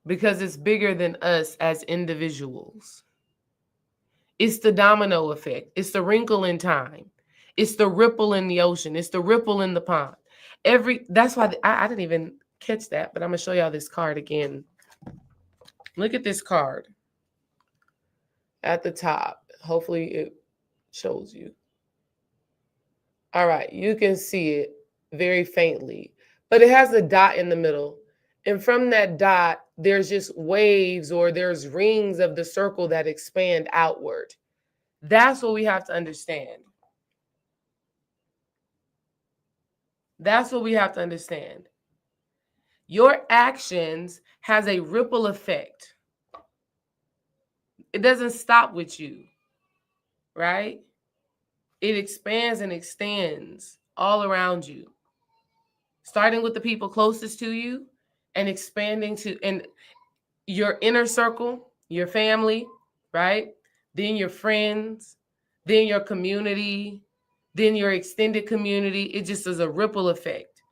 Because it's bigger than us as individuals. It's the domino effect. It's the wrinkle in time. It's the ripple in the ocean. It's the ripple in the pond. That's why I didn't even catch that, but I'm going to show y'all this card again. Look at this card at the top. Hopefully it shows you. All right, you can see it very faintly, but it has a dot in the middle. And from that dot, there's just waves or there's rings of the circle that expand outward. That's what we have to understand. That's what we have to understand. Your actions has a ripple effect. It doesn't stop with you, right? It expands and extends all around you, starting with the people closest to you and expanding to and your inner circle, your family, right? Then your friends, then your community, then your extended community. It just is a ripple effect.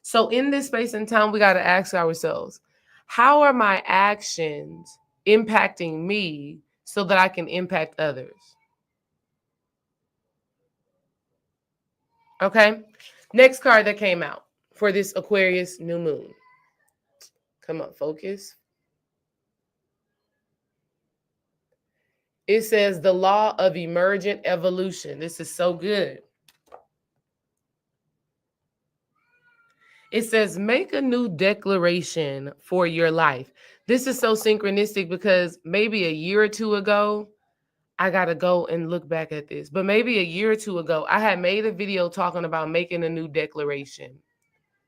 So in this space and time, we got to ask ourselves, how are my actions impacting me so that I can impact others? Okay. Next card that came out for this Aquarius new moon. Come on, focus. It says the law of emergent evolution. This is so good. It says make a new declaration for your life. This is so synchronistic because maybe a year or two ago, I got to go and look back at this. But maybe a year or two ago, I had made a video talking about making a new declaration,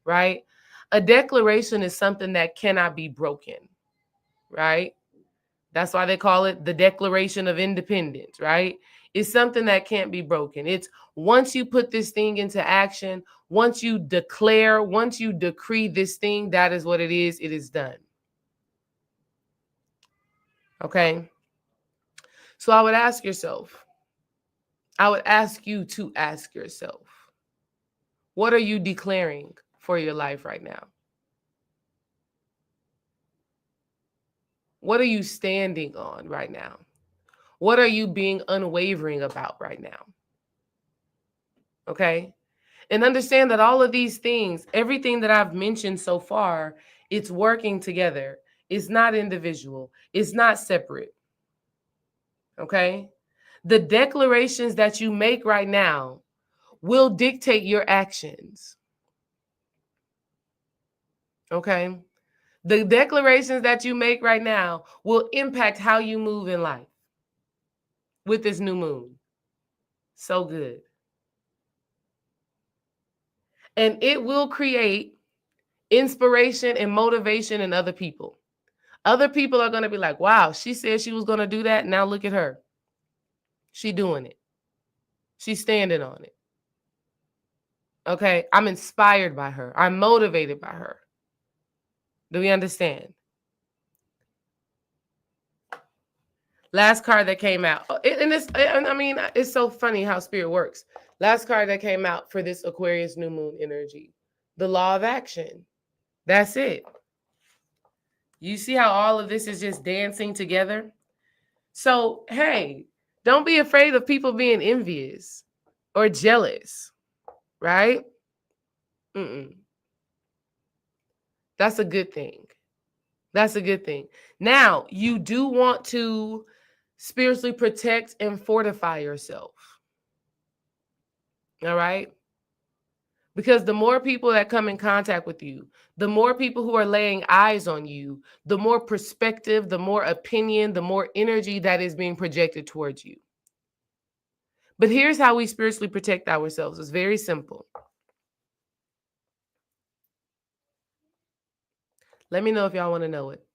right? A declaration is something that cannot be broken, right? That's why they call it the Declaration of Independence, right? It's something that can't be broken. It's once you put this thing into action, once you declare, once you decree this thing, that is what it is. It is done. Okay? So I would ask yourself, I would ask you to ask yourself, what are you declaring for your life right now? What are you standing on right now? What are you being unwavering about right now? Okay? And understand that all of these things, everything that I've mentioned so far, it's working together. It's not individual. It's not separate. Okay? The declarations that you make right now will dictate your actions. Okay? The declarations that you make right now will impact how you move in life with this new moon. So good. And it will create inspiration and motivation in other people. Other people are going to be like, wow, she said she was going to do that. Now look at her. She doing it. She's standing on it. Okay. I'm inspired by her. I'm motivated by her. Do we understand? Last card that came out. It's so funny how spirit works. Last card that came out for this Aquarius new moon energy. The law of action. That's it. You see how all of this is just dancing together? So, hey, don't be afraid of people being envious or jealous, right? That's a good thing. That's a good thing. Now, you do want to spiritually protect and fortify yourself. All right? Because the more people that come in contact with you, the more people who are laying eyes on you, the more perspective, the more opinion, the more energy that is being projected towards you. But here's how we spiritually protect ourselves. It's very simple. Let me know if y'all want to know it.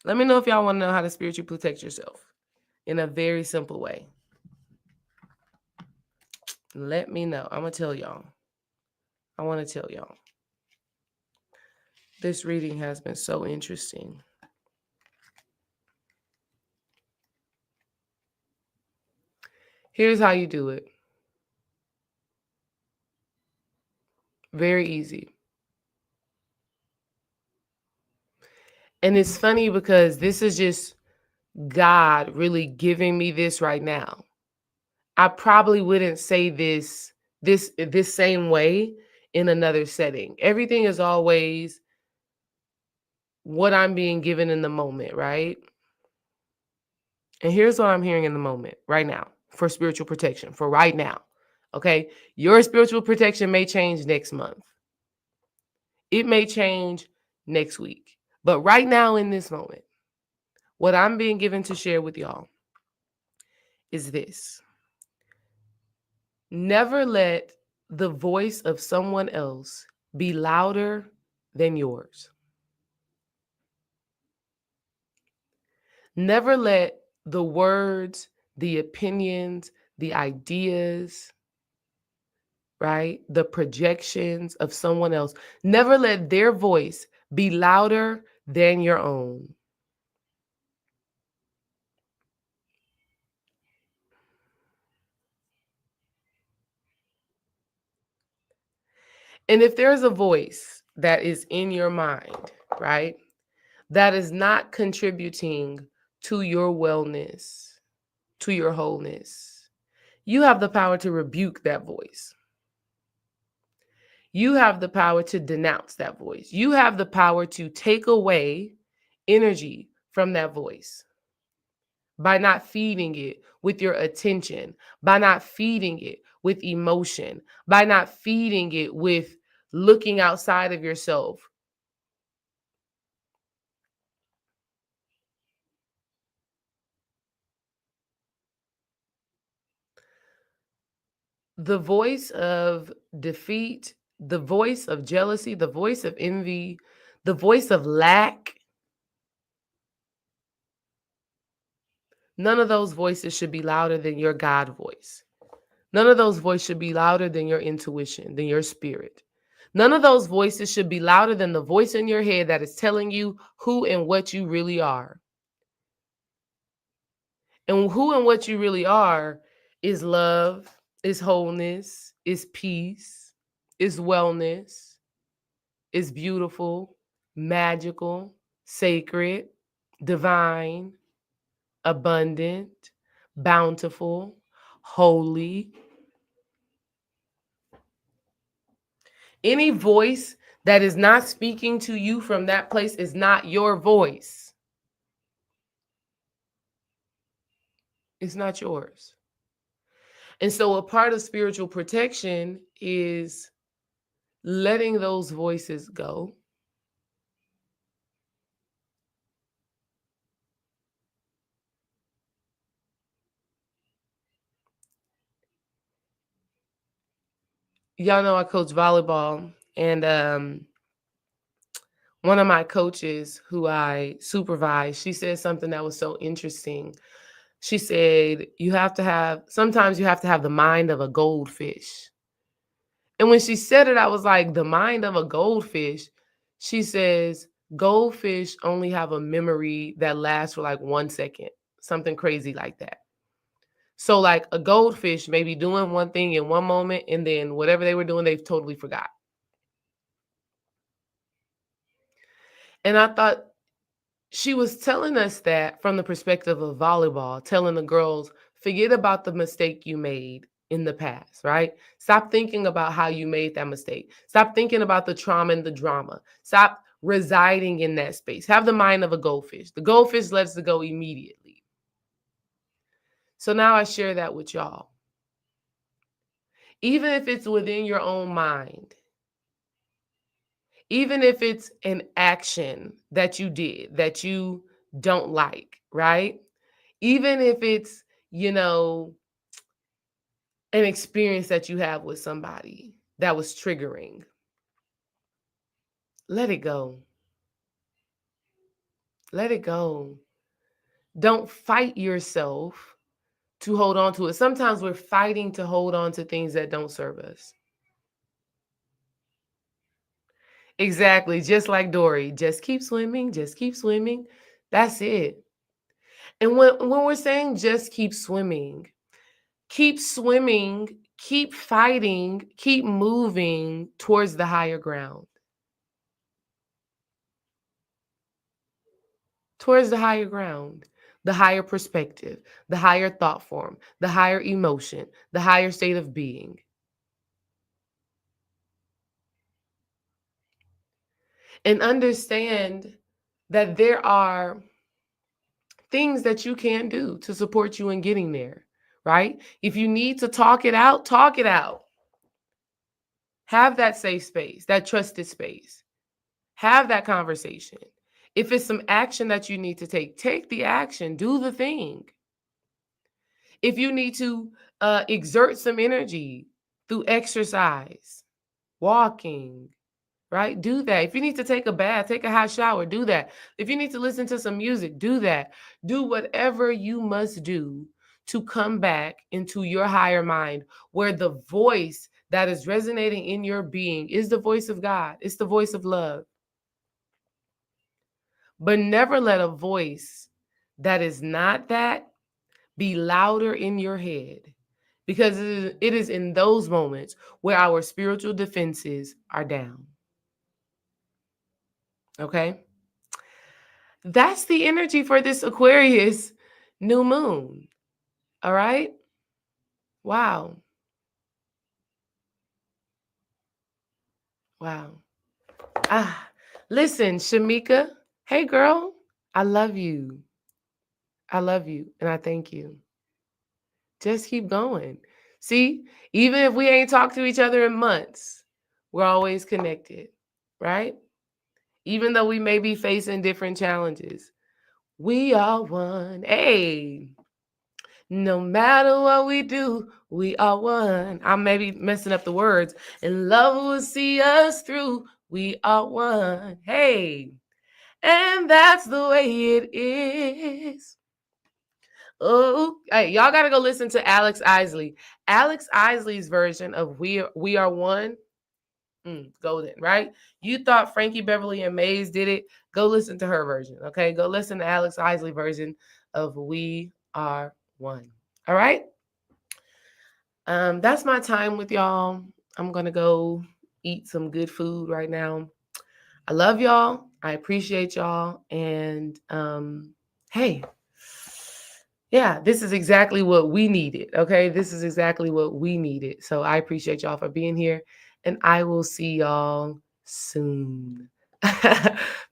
Let me know if y'all want to know how to spiritually protect yourself in a very simple way. Let me know. I'm going to tell y'all. I want to tell y'all. This reading has been so interesting. Here's how you do it. Very easy. And it's funny because this is just God really giving me this right now. I probably wouldn't say this same way in another setting. Everything is always what I'm being given in the moment, right? And here's what I'm hearing in the moment right now for spiritual protection, for right now. Okay? Your spiritual protection may change next month. It may change next week. But right now in this moment, what I'm being given to share with y'all is this. Never let the voice of someone else be louder than yours. Never let the words, the opinions, the ideas, right? The projections of someone else, never let their voice be louder than your own. And if there's a voice that is in your mind, right, that is not contributing to your wellness, to your wholeness, you have the power to rebuke that voice. You have the power to denounce that voice. You have the power to take away energy from that voice by not feeding it with your attention, by not feeding it with emotion, by not feeding it with looking outside of yourself. The voice of defeat, the voice of jealousy, the voice of envy, the voice of lack, none of those voices should be louder than your God voice. None of those voices should be louder than your intuition, than your spirit. None of those voices should be louder than the voice in your head that is telling you who and what you really are. And who and what you really are is love, is wholeness, is peace, is wellness, is beautiful, magical, sacred, divine, abundant, bountiful, holy. Any voice that is not speaking to you from that place is not your voice. It's not yours. And so a part of spiritual protection is letting those voices go. Y'all know I coach volleyball, and one of my coaches who I supervise, she said something that was so interesting. She said, sometimes you have to have the mind of a goldfish. And when she said it, I was like, the mind of a goldfish. She says, goldfish only have a memory that lasts for like 1 second, something crazy like that. So like a goldfish may be doing one thing in one moment, and then whatever they were doing, they've totally forgot. And I thought she was telling us that from the perspective of volleyball, telling the girls, forget about the mistake you made in the past, right? Stop thinking about how you made that mistake. Stop thinking about the trauma and the drama. Stop residing in that space. Have the mind of a goldfish. The goldfish lets it go immediately. So now I share that with y'all. Even if it's within your own mind, even if it's an action that you did that you don't like, right? Even if it's, an experience that you have with somebody that was triggering, let it go. Let it go. Don't fight yourself to hold on to it. Sometimes we're fighting to hold on to things that don't serve us. Exactly. Just like Dory. Just keep swimming. Just keep swimming. That's it. And when we're saying just keep swimming, keep fighting, keep moving towards the higher ground. Towards the higher ground, the higher perspective, the higher thought form, the higher emotion, the higher state of being. And understand that there are things that you can do to support you in getting there, right? If you need to talk it out, talk it out. Have that safe space, that trusted space. Have that conversation. If it's some action that you need to take the action, do the thing. If you need to exert some energy through exercise, walking, right? Do that. If you need to take a bath, take a hot shower, do that. If you need to listen to some music, do that. Do whatever you must do to come back into your higher mind, where the voice that is resonating in your being is the voice of God. It's the voice of love. But never let a voice that is not that be louder in your head, because it is in those moments where our spiritual defenses are down. Okay? That's the energy for this Aquarius new moon. All right? Wow. Wow. Listen, Shamika. Hey, girl. I love you. I love you. And I thank you. Just keep going. See, even if we ain't talked to each other in months, we're always connected, right? Even though we may be facing different challenges, we are one. Hey, no matter what we do, we are one. I may be messing up the words. And love will see us through. We are one. Hey, and that's the way it is. Oh, hey, y'all got to go listen to Alex Isley. Alex Isley's version of We Are One. Golden, right? You thought Frankie Beverly and Maze did it. Go listen to her version, okay? Go listen to Alex Isley version of We Are One. All right? That's my time with y'all. I'm going to go eat some good food right now. I love y'all. I appreciate y'all. And hey, yeah, this is exactly what we needed. Okay. This is exactly what we needed. So I appreciate y'all for being here. And I will see y'all soon.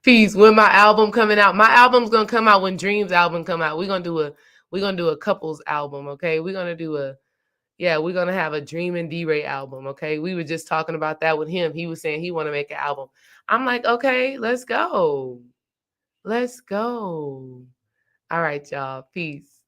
Peace. When my album coming out? My album's gonna come out when Dreams album come out. We're gonna do a couples album. Okay. We're gonna have a Dream and D-Ray album. Okay. We were just talking about that with him. He was saying he want to make an album. I'm like, okay, let's go. Let's go. All right, y'all. Peace.